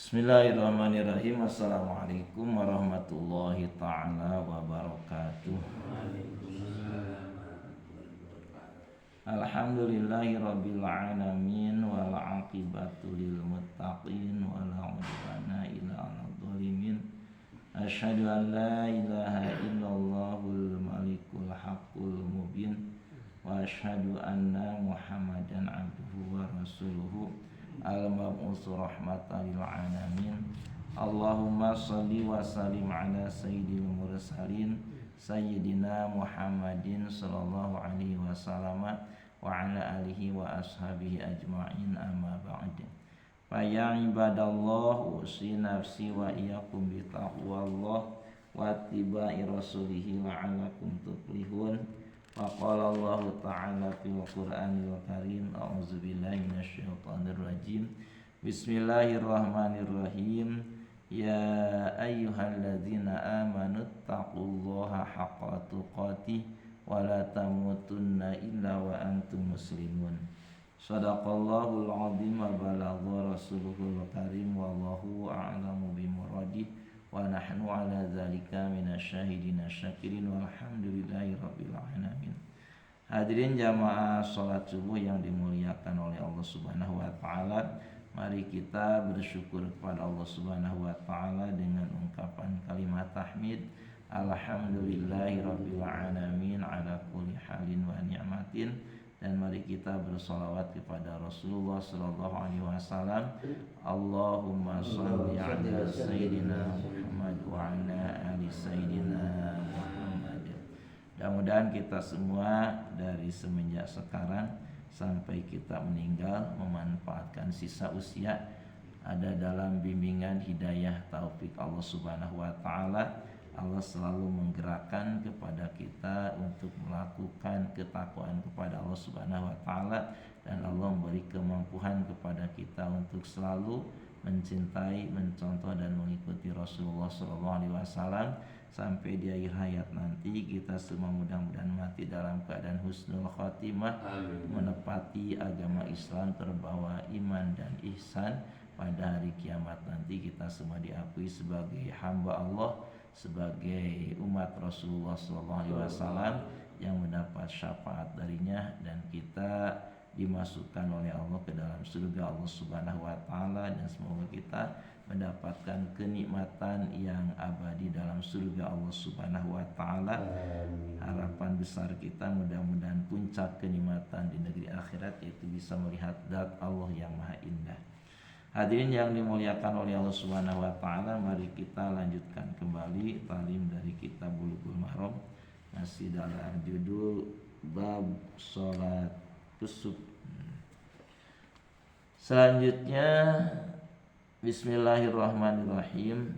Bismillahirrahmanirrahim. Assalamualaikum warahmatullahi ta'ala wabarakatuh. Alhamdulillahi rabbil alamin wal aqibatu lil muttaqin wala udwana illa 'alal zalimin. Asyhadu an la ilaha illallahul malikul haqqul mubin wa asyhadu anna Muhammadan abduhu wa rasuluhu al-mab'us rahmatan lil alamin. Allahumma shalli wa sallim ala sayyidil mursalin sayyidina Muhammadin sallallahu alaihi wasallam wa ala alihi wa ashabihi ajma'in, amma ba'd. Fa ya ibadallah, usi nafsi wa iyyakum bi taqwallah wa ittiba'i rasulih la'allakum tuflihun. Wa qala Allah ta'ala fil Qur'anil Karim, a'udzu billahi minasyaitonir rajim. Bismillahirrahmanirrahim. Ya ayyuhalladzina amanu taqullaha haqqa tuqatih wa la tamutunna illa wa antum muslimun. Shadaqallahul azim wa balagha rasuluhul karim wallahu a'lamu bimuradih wa nahnu ala zalika minasyahidina syakirin walhamdulillahi rabbil alamin. Hadirin jamaah salat subuh yang dimuliakan oleh Allah Subhanahu wa taala, mari kita bersyukur kepada Allah Subhanahu wa taala dengan ungkapan kalimat tahmid, alhamdulillahi rabbil alamin ala kulli halin wa ni'matin. Dan mari kita bersolawat kepada Rasulullah sallallahu alaihi wasallam. Allahumma shalli ala sayyidina Muhammad wa ala ali sayyidina Muhammad. Mudah-mudahan kita semua dari semenjak sekarang sampai kita meninggal memanfaatkan sisa usia ada dalam bimbingan hidayah taufik Allah Subhanahu wa taala. Allah selalu menggerakkan kepada kita untuk melakukan ketakwaan kepada Allah Subhanahu wa taala, dan Allah memberi kemampuan kepada kita untuk selalu mencintai, mencontoh dan mengikuti Rasulullah sallallahu alaihi wasallam sampai di akhir hayat nanti. Kita semua mudah-mudahan mati dalam keadaan husnul khotimah, menepati agama Islam, terbawa iman dan ihsan. Pada hari kiamat nanti kita semua diakui sebagai hamba Allah, sebagai umat Rasulullah SAW yang mendapat syafaat darinya, dan kita dimasukkan oleh Allah ke dalam surga Allah Subhanahu wa taala, dan semoga kita mendapatkan kenikmatan yang abadi dalam surga Allah Subhanahu wa taala. Harapan besar kita mudah-mudahan puncak kenikmatan di negeri akhirat yaitu bisa melihat zat Allah yang maha indah. Hadirin yang dimuliakan oleh Allah Subhanahu wa taala, mari kita lanjutkan kembali talim dari kitab Bulughul Maram, masih dalam judul bab salat kusuf. Selanjutnya bismillahirrahmanirrahim.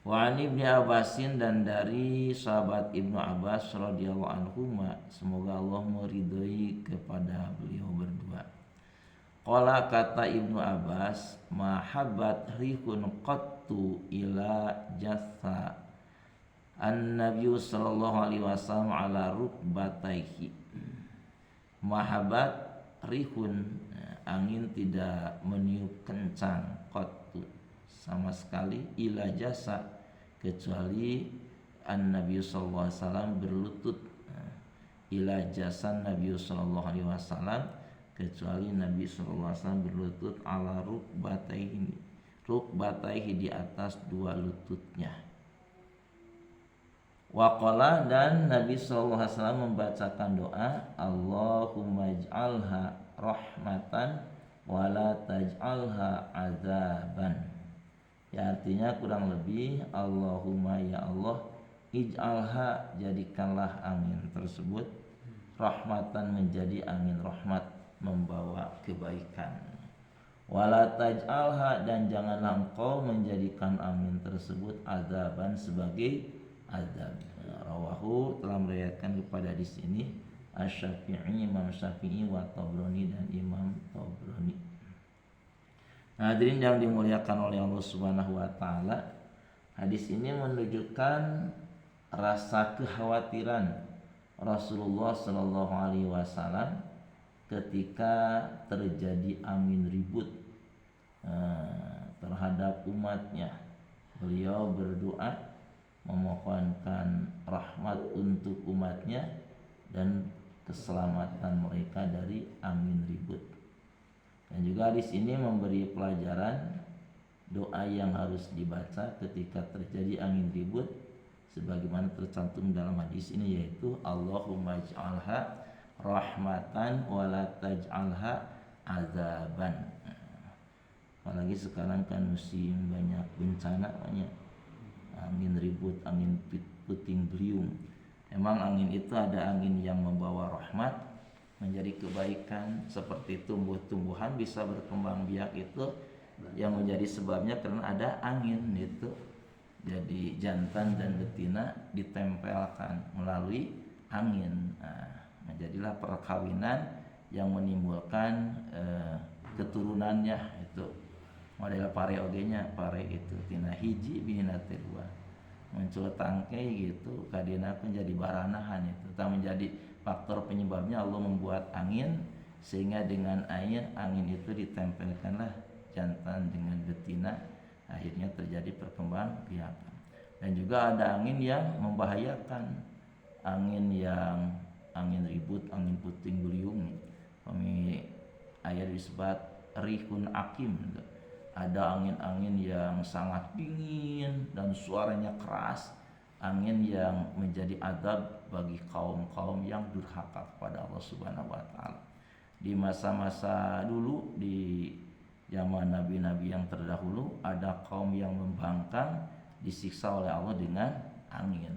Wa an Ibnu Abbasin, dan dari sahabat Ibnu Abbas radhiyallahu anhu, semoga Allah meridhoi kepada beliau berdua. Qala, kata Ibnu Abbas, mahabbat rihun qattu ila jatha an-nabiy sallallahu alaihi wasallam ala rukbataihi. Mahabbat rihun, angin tidak meniup kencang, qattu sama sekali, ila jasa kecuali an-nabiy sallallahu alaihi wasallam berlutut, ila jasan nabiy sallallahu alaihi wasallam kecuali Nabi SAW berlutut ala rukbataihi di atas dua lututnya. Waqala, dan Nabi SAW membacakan doa, Allahumma ij'alha rahmatan wa la taj'alha azaban. Ya, artinya kurang lebih, Allahumma ya Allah, ij'alha, jadikanlah angin tersebut, rahmatan, menjadi angin rahmat, membawa kebaikan, wala taj'alha, dan janganlah engkau menjadikan angin tersebut azaban, sebagai azab. Rawahu, telah meriwayatkan kepada di sini Asy-Syafi'i, Imam Syafi'i, wa Tabrani, dan Imam Tabrani. Hadirin yang dimuliakan oleh Allah Subhanahu wa taala, hadis ini menunjukkan rasa kekhawatiran Rasulullah sallallahu alaihi wasallam ketika terjadi angin ribut terhadap umatnya. Beliau berdoa memohonkan rahmat untuk umatnya dan keselamatan mereka dari angin ribut. Dan juga di sini memberi pelajaran doa yang harus dibaca ketika terjadi angin ribut sebagaimana tercantum dalam hadis ini, yaitu Allahumma ij'alha rahmatan wa la taj'alha azaban. Apalagi sekarang kan musim banyak bencana, banyak angin ribut, angin puting beliung. Emang angin itu ada angin yang membawa rahmat, menjadi kebaikan, seperti tumbuh-tumbuhan bisa berkembang biak, itu yang menjadi sebabnya karena ada angin itu. Jadi jantan dan betina ditempelkan melalui angin. Menjadilah perkawinan yang menimbulkan keturunannya itu. Model pare ogenya, pare itu tina hiji bina dua muncul tangkai gitu, kadina pun jadi baranahan itu. Tak menjadi faktor penyebabnya Allah membuat angin, sehingga dengan angin itu ditempelkanlah jantan dengan betina, akhirnya terjadi perkembangbiakan. Dan juga ada angin yang membahayakan, angin ribut, angin puting beliung. Kami ayat disebut rihun akim. Ada angin-angin yang sangat dingin dan suaranya keras, angin yang menjadi adab bagi kaum-kaum yang durhaka kepada Allah Subhanahu wa taala. Di masa-masa dulu, di zaman nabi-nabi yang terdahulu, ada kaum yang membangkang disiksa oleh Allah dengan angin.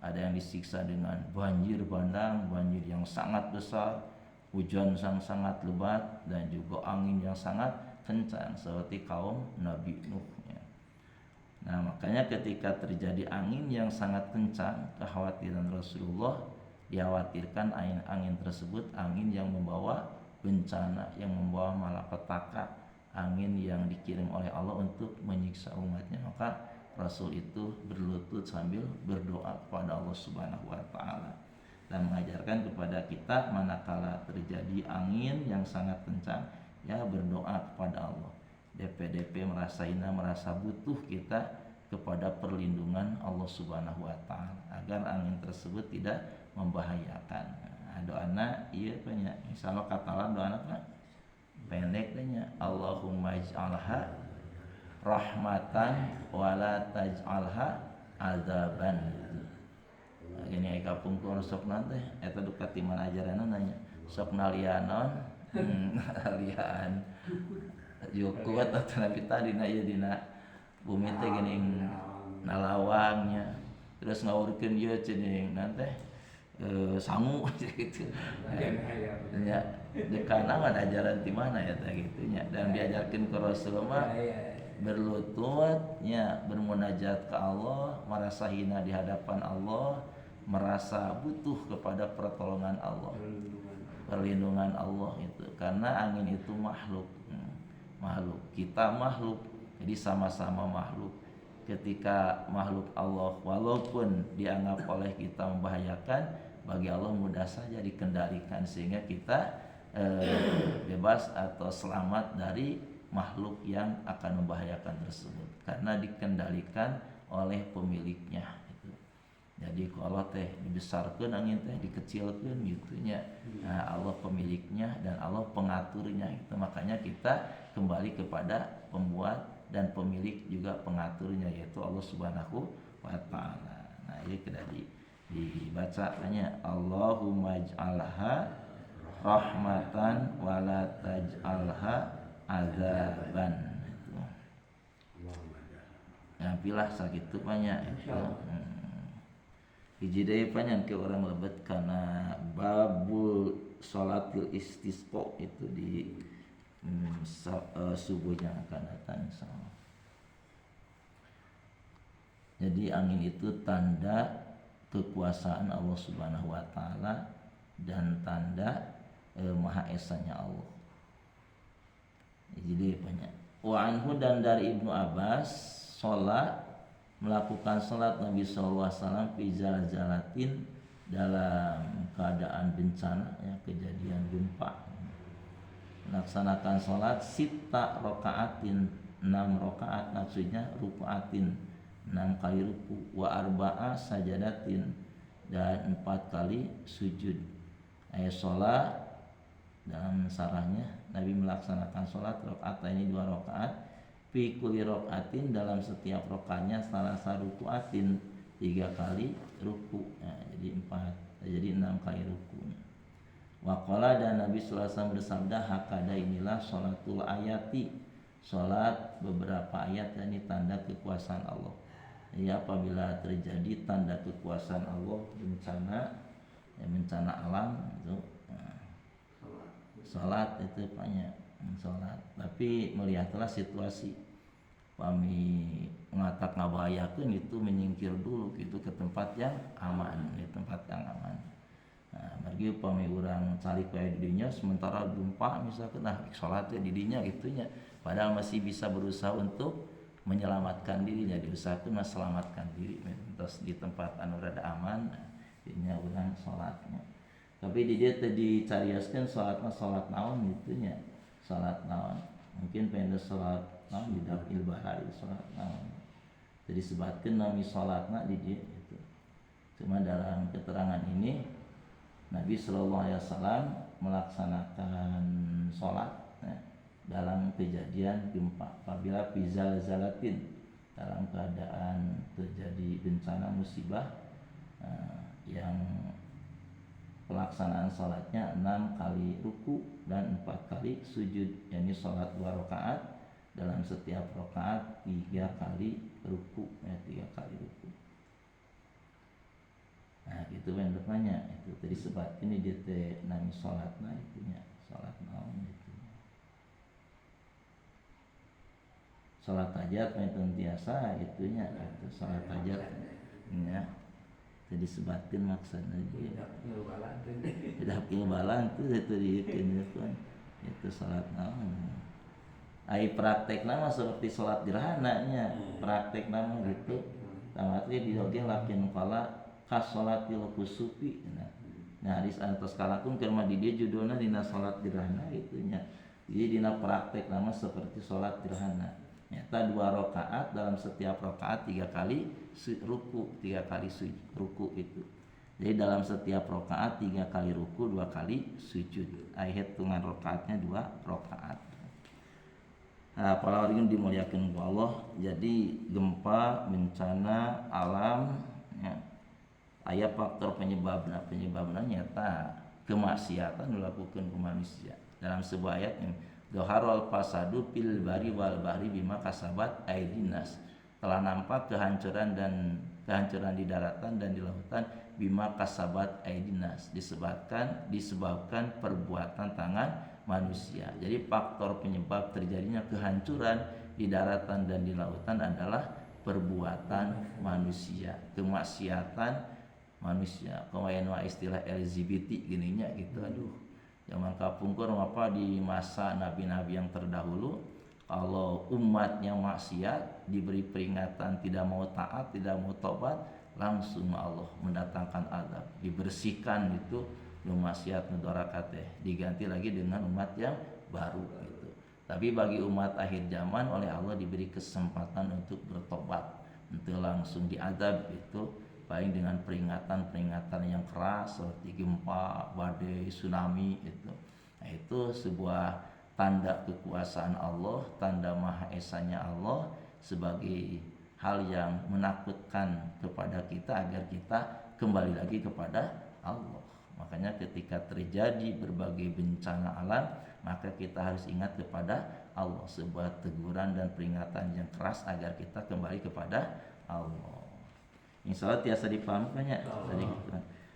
Ada yang disiksa dengan banjir bandang, banjir yang sangat besar, hujan yang sangat lebat, dan juga angin yang sangat kencang seperti kaum Nabi Nuh. Nah, makanya ketika terjadi angin yang sangat kencang, kekhawatiran Rasulullah, dikhawatirkan angin tersebut angin yang membawa bencana, yang membawa malapetaka, angin yang dikirim oleh Allah untuk menyiksa umatnya. Maka Rasul itu berlutut sambil berdoa kepada Allah Subhanahu wa taala dan mengajarkan kepada kita manakala terjadi angin yang sangat kencang, ya berdoa kepada Allah. DP merasa hina, merasa butuh kita kepada perlindungan Allah Subhanahu wa taala agar angin tersebut tidak membahayakan. Doana ieu nya insyaallah katalan doana pendek nya, Allahumma ij'alha rahmatan wa la taj'alha azaban. Ini aya kapungkur sok nanti eta duka ti mana ajaranna nanya sok nalianon lian jukut atau nabi tadi na ieu dina bumi teh geuning nalawangnya, terus ngawurkeun ieu cening nanti sangu gitu. Ya, dekana mah ajaran ti mana ya teh gitu nya, dan diajarkeun ke Rasulullah berlutut nya, bermunajat ke Allah, merasa hina di hadapan Allah, merasa butuh kepada pertolongan Allah, perlindungan Allah itu. Karena angin itu makhluk, kita makhluk, jadi sama-sama makhluk. Ketika makhluk Allah walaupun dianggap oleh kita membahayakan, bagi Allah mudah saja dikendalikan sehingga kita bebas atau selamat dari makhluk yang akan membahayakan tersebut karena dikendalikan oleh pemiliknya itu. Jadi kalau teh dibesarkan angin teh dikecilkan gitunya. Nah, Allah pemiliknya dan Allah pengaturnya itu. Makanya kita kembali kepada pembuat dan pemilik juga pengaturnya, yaitu Allah Subhanahu wa taala. Nah, ini kena dibaca tanya Allahumma ij'alha rahmatan wa la taj'alha azaban. Itu. Nah, pilah sakitu banyak itu. Hiji deui panjang ke orang lebet kana babul salatil istisqa itu di subuhnya akan datang insyaallah. Jadi angin itu tanda kekuasaan Allah Subhanahu wa taala dan tanda Maha Esanya Allah. Jadi banyak. Wa anhu, dan dari Ibnu Abbas, melakukan salat Nabi sallallahu alaihi wasallam fi zalzalatin, dalam keadaan bencana, ya, kejadian gempa. Melaksanakan salat sita rakaatin, 6 rakaat, maksudnya rukuatin 6 kali ruku, wa arba'a sajadatin dan 4 kali sujud. Ayat sholat dalam sarahnya Nabi melaksanakan sholat rakaat ini 2 rakaat, fi kulli rakaatin dalam setiap rakaatnya salah satu rukuatin 3 kali ruku, jadi 6 kali ruku. Waqala dan Nabi sallallahu alaihi wasallam bersabda, hakada inilah sholatul ayati, sholat beberapa ayat, yakni tanda kekuasaan Allah. Ya, apabila terjadi tanda kekuasaan Allah, bencana alam itu, sholat itu banyak sholat. Tapi melihatlah situasi, kami ngatak ngabahayakeun itu menyingkir dulu gitu ke tempat yang aman, di tempat yang aman. Nah, bagi upami urang cari kaya didinya sementara gempa misalkan sholatnya didinya gitunya, padahal masih bisa berusaha untuk menyelamatkan dirinya, diusahakan selamatkan diri terus di tempat anu rada aman, dinya urang sholatnya. Tapi di dia tadi dicariaskan sholat naon gitunya, sholat naon mungkin pengen sholat naon di dapil bahari sholat naon, jadi sebatkan nami sholatna di dia itu. Cuma dalam keterangan ini Nabi Shallallahu Alaihi Wasallam melaksanakan sholat dalam kejadian gempa, apabila zalatin dalam keadaan terjadi bencana musibah, yang pelaksanaan sholatnya 6 kali ruku dan 4 kali sujud, yakni sholat 2 rakaat, dalam setiap rakaat 3 kali ruku, 3 kali ruku. Nah gitu yang bertanya itu tadi sebab ini dia nami sholat, nah itunya sholat naon itu sholat hajat metun tiasa itunya itu sholat hajat ya, jadi sebatin maksudnya dia tidak imbalan itu itu sholat naon. Ai praktek nama seperti sholat gerhananya, praktek nama gitu tamatnya di dia lakin kala kasolatil kusufi. Nah hadis atas kalakum kerma di dia judulnya dina salat gerhana itunya. Jadi dina praktek nama seperti salat gerhana. Nyata 2 rakaat, dalam setiap rakaat 3 kali ruku, 3 kali ruku itu. Jadi dalam setiap rakaat 3 kali ruku, 2 kali sujud. Hitungan rakaatnya 2 rakaat. Nah, para orang dimuliakan Allah. Jadi gempa, bencana alam ya, aya faktor penyebabnya nyata kemaksiatan dilakukan ke manusia. Dalam sebuah ayat yang Doharul fasadu fil bari wal bahri bima kasabat aidinas, telah nampak kehancuran di daratan dan di lautan bima kasabat aidinas, disebabkan perbuatan tangan manusia. Jadi faktor penyebab terjadinya kehancuran di daratan dan di lautan adalah perbuatan manusia, kemaksiatan manusia. Kemayan istilah LGBT gininya gitu, aduh zaman kapungkur apa di masa nabi-nabi yang terdahulu, kalau umatnya maksiat diberi peringatan tidak mau taat, tidak mau tobat, langsung Allah mendatangkan azab, dibersihkan itu lu maksiat nedora kate, diganti lagi dengan umat yang baru gitu. Tapi bagi umat akhir zaman oleh Allah diberi kesempatan untuk bertobat, untuk langsung diazab itu paling dengan peringatan yang keras seperti gempa, badai, tsunami itu. Nah, itu sebuah tanda kekuasaan Allah, tanda Maha Esanya Allah sebagai hal yang menakutkan kepada kita agar kita kembali lagi kepada Allah. Makanya ketika terjadi berbagai bencana alam, maka kita harus ingat kepada Allah, sebuah teguran dan peringatan yang keras agar kita kembali kepada Allah. Insya Allah tiasa dipahami banyak tadi gitu.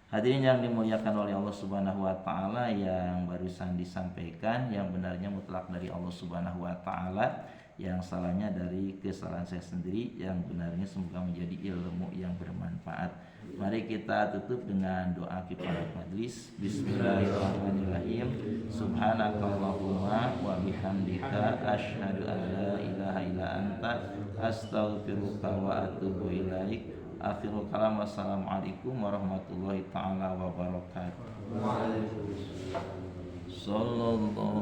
Hadirin yang dimuliakan oleh Allah Subhanahu wa taala, yang barusan disampaikan yang benarnya mutlak dari Allah Subhanahu wa taala, yang salahnya dari kesalahan saya sendiri, yang benarnya semoga menjadi ilmu yang bermanfaat. Mari kita tutup dengan doa kifarat majlis. Bismillahirrahmanirrahim. Subhanakallahumma wa bihamdika asyhadu an la ilaha illa anta astaghfiruka wa atubu ilaik. Akhirul kalam, wassalamualaikum warahmatullahi taala wabarakatuh. Sallallahu